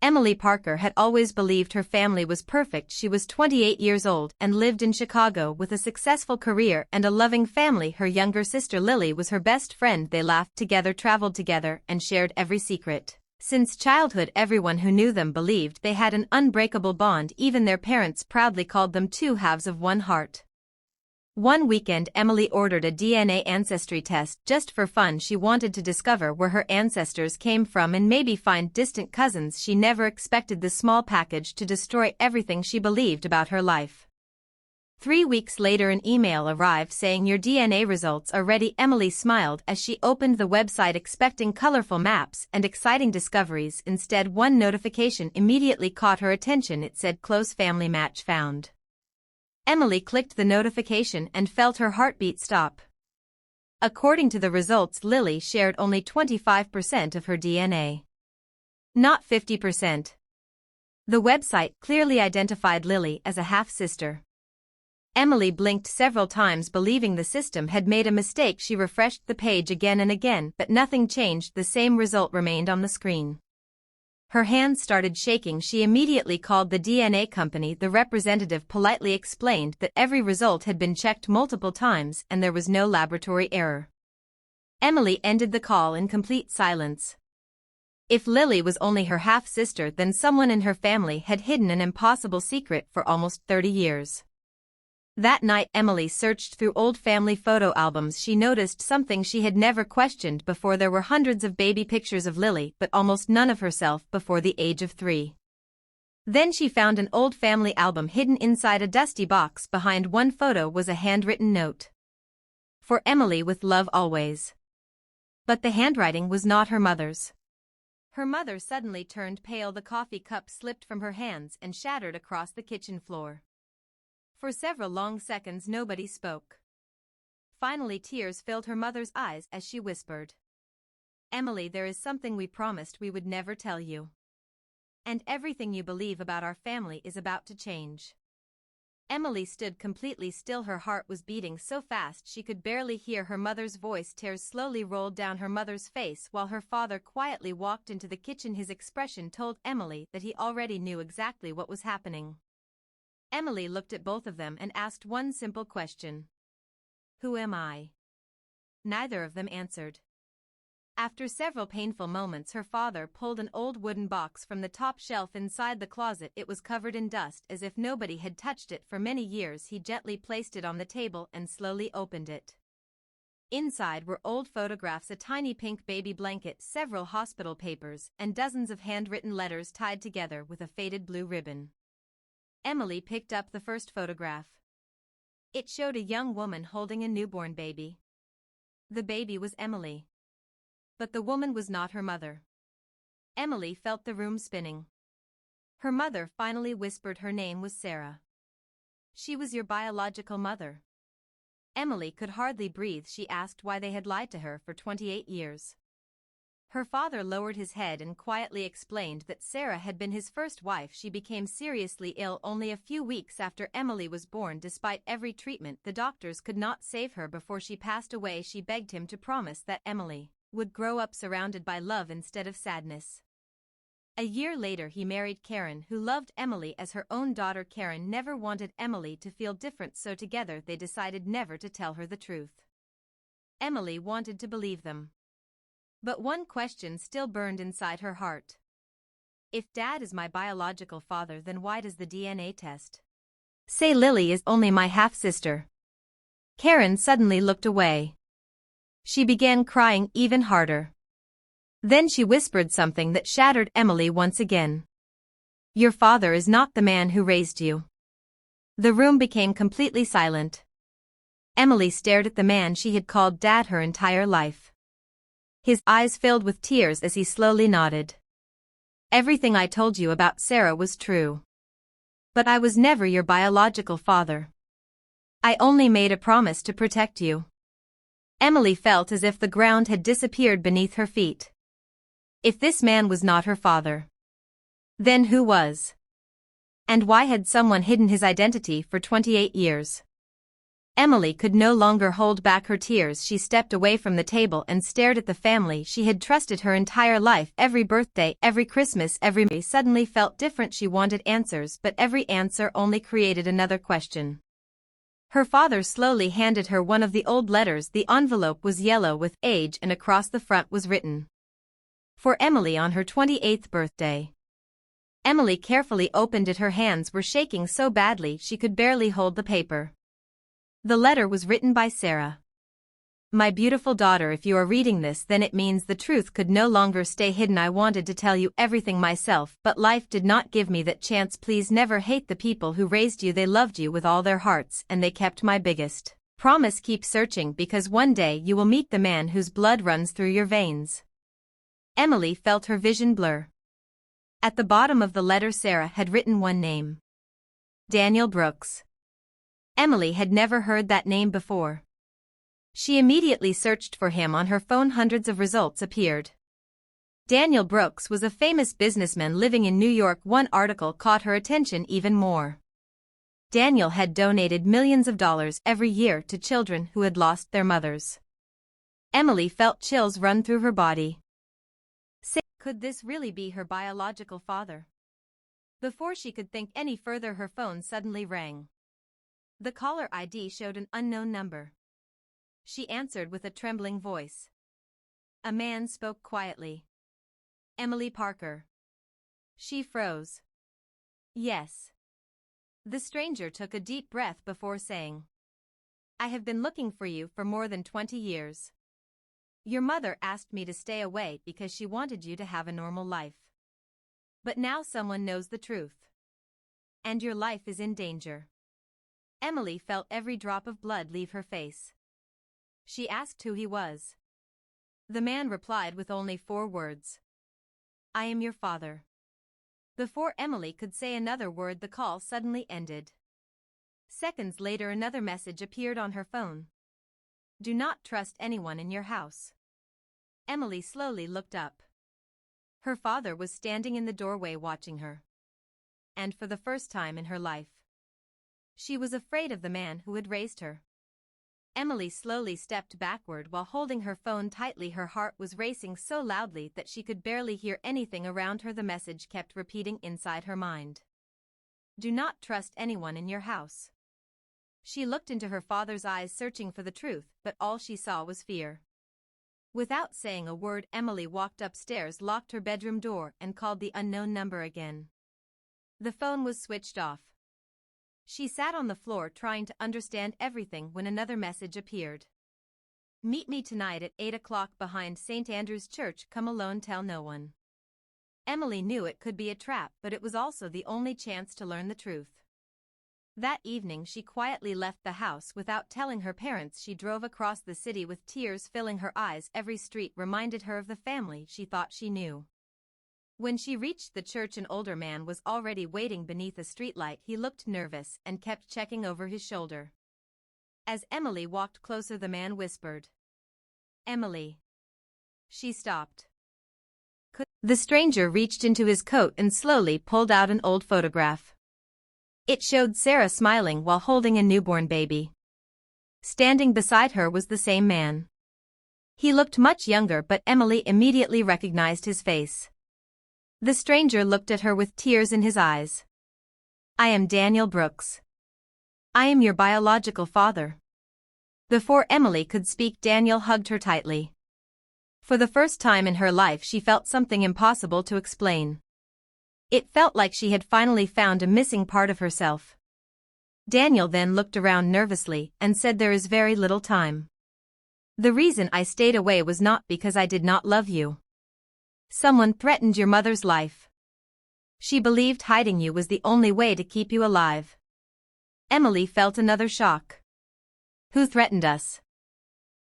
Emily Parker had always believed her family was perfect. She was 28 years old and lived in Chicago with a successful career and a loving family. Her younger sister Lily was her best friend. They laughed together, traveled together, and shared every secret. Since childhood, everyone who knew them believed they had an unbreakable bond. Even their parents proudly called them two halves of one heart. One weekend, Emily ordered a DNA ancestry test just for fun. She wanted to discover where her ancestors came from and maybe find distant cousins. She never expected the small package to destroy everything she believed about her life. 3 weeks later, an email arrived saying your DNA results are ready. Emily smiled as she opened the website, expecting colorful maps and exciting discoveries. Instead, one notification immediately caught her attention. It said close family match found. Emily clicked the notification and felt her heartbeat stop. According to the results, Lily shared only 25% of her DNA. Not 50%. The website clearly identified Lily as a half-sister. Emily blinked several times, believing the system had made a mistake. She refreshed the page again and again, but nothing changed. The same result remained on the screen. Her hands started shaking. She immediately called the DNA company. The representative politely explained that every result had been checked multiple times and there was no laboratory error. Emily ended the call in complete silence. If Lily was only her half-sister, then someone in her family had hidden an impossible secret for almost 30 years. That night, Emily searched through old family photo albums. She noticed something she had never questioned before. There were hundreds of baby pictures of Lily, but almost none of herself before the age of 3. Then she found an old family album hidden inside a dusty box. Behind one photo was a handwritten note. For Emily, with love always. But the handwriting was not her mother's. Her mother suddenly turned pale. The coffee cup slipped from her hands and shattered across the kitchen floor. For several long seconds nobody spoke. Finally, tears filled her mother's eyes as she whispered, "Emily, there is something we promised we would never tell you. And everything you believe about our family is about to change." Emily stood completely still. Her heart was beating so fast she could barely hear her mother's voice. Tears slowly rolled down her mother's face while her father quietly walked into the kitchen. His expression told Emily that he already knew exactly what was happening. Emily looked at both of them and asked one simple question. "Who am I?" Neither of them answered. After several painful moments, her father pulled an old wooden box from the top shelf inside the closet. It was covered in dust, as if nobody had touched it for many years. He gently placed it on the table and slowly opened it. Inside were old photographs, a tiny pink baby blanket, several hospital papers, and dozens of handwritten letters tied together with a faded blue ribbon. Emily picked up the first photograph. It showed a young woman holding a newborn baby. The baby was Emily. But the woman was not her mother. Emily felt the room spinning. Her mother finally whispered. Her name was Sarah. "She was your biological mother." Emily could hardly breathe. She asked why they had lied to her for 28 years. Her father lowered his head and quietly explained that Sarah had been his first wife. She became seriously ill only a few weeks after Emily was born. Despite every treatment, the doctors could not save her. Before she passed away, she begged him to promise that Emily would grow up surrounded by love instead of sadness. A year later, he married Karen, who loved Emily as her own daughter. Karen never wanted Emily to feel different, so together they decided never to tell her the truth. Emily wanted to believe them. But one question still burned inside her heart. If Dad is my biological father, then why does the DNA test say Lily is only my half-sister? Karen suddenly looked away. She began crying even harder. Then she whispered something that shattered Emily once again. "Your father is not the man who raised you." The room became completely silent. Emily stared at the man she had called Dad her entire life. His eyes filled with tears as he slowly nodded. "Everything I told you about Sarah was true. But I was never your biological father. I only made a promise to protect you." Emily felt as if the ground had disappeared beneath her feet. If this man was not her father, then who was? And why had someone hidden his identity for 28 years? Emily could no longer hold back her tears. She stepped away from the table and stared at the family she had trusted her entire life. Every birthday, every Christmas, every May suddenly felt different. She wanted answers, but every answer only created another question. Her father slowly handed her one of the old letters. The envelope was yellow with age, and across the front was written, "For Emily on her 28th birthday." Emily carefully opened it. Her hands were shaking so badly she could barely hold the paper. The letter was written by Sarah. "My beautiful daughter, if you are reading this, then it means the truth could no longer stay hidden. I wanted to tell you everything myself, but life did not give me that chance. Please never hate the people who raised you. They loved you with all their hearts, and they kept my biggest promise. Keep searching, because one day you will meet the man whose blood runs through your veins." Emily felt her vision blur. At the bottom of the letter, Sarah had written one name: Daniel Brooks. Emily had never heard that name before. She immediately searched for him on her phone. Hundreds of results appeared. Daniel Brooks was a famous businessman living in New York. One article caught her attention even more. Daniel had donated millions of dollars every year to children who had lost their mothers. Emily felt chills run through her body. Could this really be her biological father? Before she could think any further, her phone suddenly rang. The caller ID showed an unknown number. She answered with a trembling voice. A man spoke quietly. "Emily Parker." She froze. "Yes." The stranger took a deep breath before saying, "I have been looking for you for more than 20 years. Your mother asked me to stay away because she wanted you to have a normal life. But now someone knows the truth. And your life is in danger." Emily felt every drop of blood leave her face. She asked who he was. The man replied with only 4 words. "I am your father." Before Emily could say another word, the call suddenly ended. Seconds later, another message appeared on her phone. "Do not trust anyone in your house." Emily slowly looked up. Her father was standing in the doorway watching her. And for the first time in her life, she was afraid of the man who had raised her. Emily slowly stepped backward while holding her phone tightly. Her heart was racing so loudly that she could barely hear anything around her. The message kept repeating inside her mind. "Do not trust anyone in your house." She looked into her father's eyes, searching for the truth, but all she saw was fear. Without saying a word, Emily walked upstairs, locked her bedroom door, and called the unknown number again. The phone was switched off. She sat on the floor trying to understand everything when another message appeared. "Meet me tonight at 8 o'clock behind St. Andrew's Church. Come alone, tell no one." Emily knew it could be a trap, but it was also the only chance to learn the truth. That evening she quietly left the house without telling her parents. She drove across the city with tears filling her eyes. Every street reminded her of the family she thought she knew. When she reached the church, an older man was already waiting beneath a streetlight. He looked nervous and kept checking over his shoulder. As Emily walked closer, the man whispered, "Emily." She stopped. The stranger reached into his coat and slowly pulled out an old photograph. It showed Sarah smiling while holding a newborn baby. Standing beside her was the same man. He looked much younger, but Emily immediately recognized his face. The stranger looked at her with tears in his eyes. "I am Daniel Brooks. I am your biological father." Before Emily could speak, Daniel hugged her tightly. For the first time in her life, she felt something impossible to explain. It felt like she had finally found a missing part of herself. Daniel then looked around nervously and said, "There is very little time. The reason I stayed away was not because I did not love you. Someone threatened your mother's life. She believed hiding you was the only way to keep you alive." Emily felt another shock. "Who threatened us?"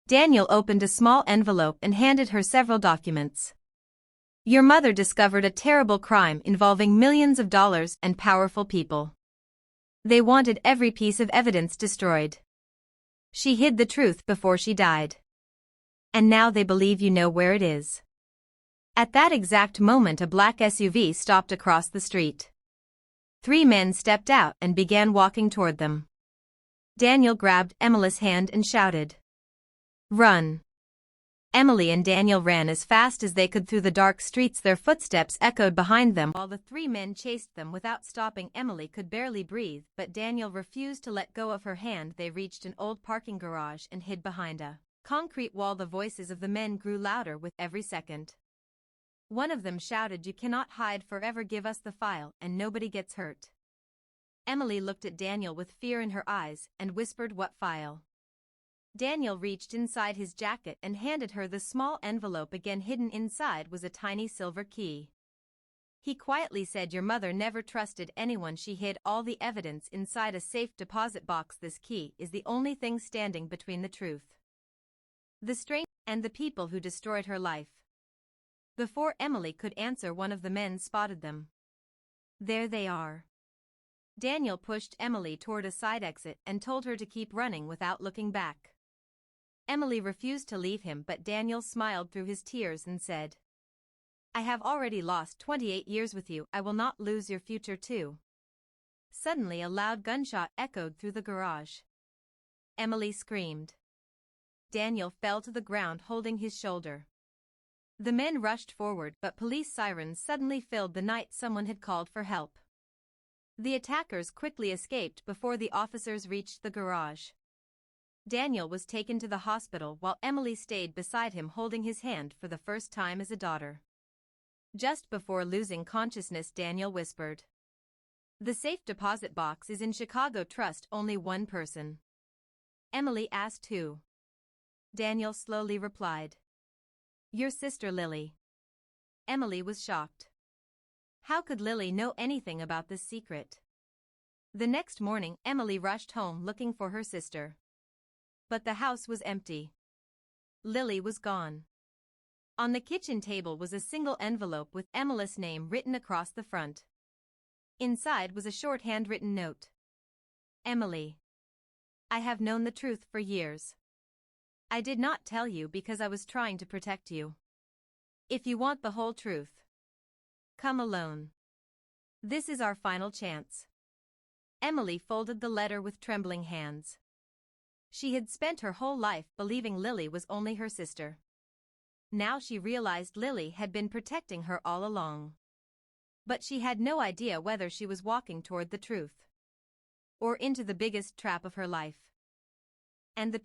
Daniel opened a small envelope and handed her several documents. "Your mother discovered a terrible crime involving millions of dollars and powerful people. They wanted every piece of evidence destroyed. She hid the truth before she died. And now they believe you know where it is." At that exact moment, a black SUV stopped across the street. 3 men stepped out and began walking toward them. Daniel grabbed Emily's hand and shouted, "Run!" Emily and Daniel ran as fast as they could through the dark streets. Their footsteps echoed behind them while the three men chased them without stopping. Emily could barely breathe, but Daniel refused to let go of her hand. They reached an old parking garage and hid behind a concrete wall. The voices of the men grew louder with every second. One of them shouted, "You cannot hide forever. Give us the file, and nobody gets hurt." Emily looked at Daniel with fear in her eyes and whispered, "What file?" Daniel reached inside his jacket and handed her the small envelope. Again, hidden inside was a tiny silver key. He quietly said, "Your mother never trusted anyone. She hid all the evidence inside a safe deposit box. This key is the only thing standing between the truth, the stranger, and the people who destroyed her life." Before Emily could answer, one of the men spotted them. "There they are." Daniel pushed Emily toward a side exit and told her to keep running without looking back. Emily refused to leave him, but Daniel smiled through his tears and said, "I have already lost 28 years with you. I will not lose your future too." Suddenly a loud gunshot echoed through the garage. Emily screamed. Daniel fell to the ground holding his shoulder. The men rushed forward, but police sirens suddenly filled the night. Someone had called for help. The attackers quickly escaped before the officers reached the garage. Daniel was taken to the hospital while Emily stayed beside him, holding his hand for the first time as a daughter. Just before losing consciousness, Daniel whispered, "The safe deposit box is in Chicago. Trust only one person." Emily asked, "Who?" Daniel slowly replied, "Your sister Lily." Emily was shocked. How could Lily know anything about this secret? The next morning, Emily rushed home looking for her sister. But the house was empty. Lily was gone. On the kitchen table was a single envelope with Emily's name written across the front. Inside was a short handwritten note. "Emily, I have known the truth for years. I did not tell you because I was trying to protect you. If you want the whole truth, come alone. This is our final chance." Emily folded the letter with trembling hands. She had spent her whole life believing Lily was only her sister. Now she realized Lily had been protecting her all along. But she had no idea whether she was walking toward the truth or into the biggest trap of her life. And the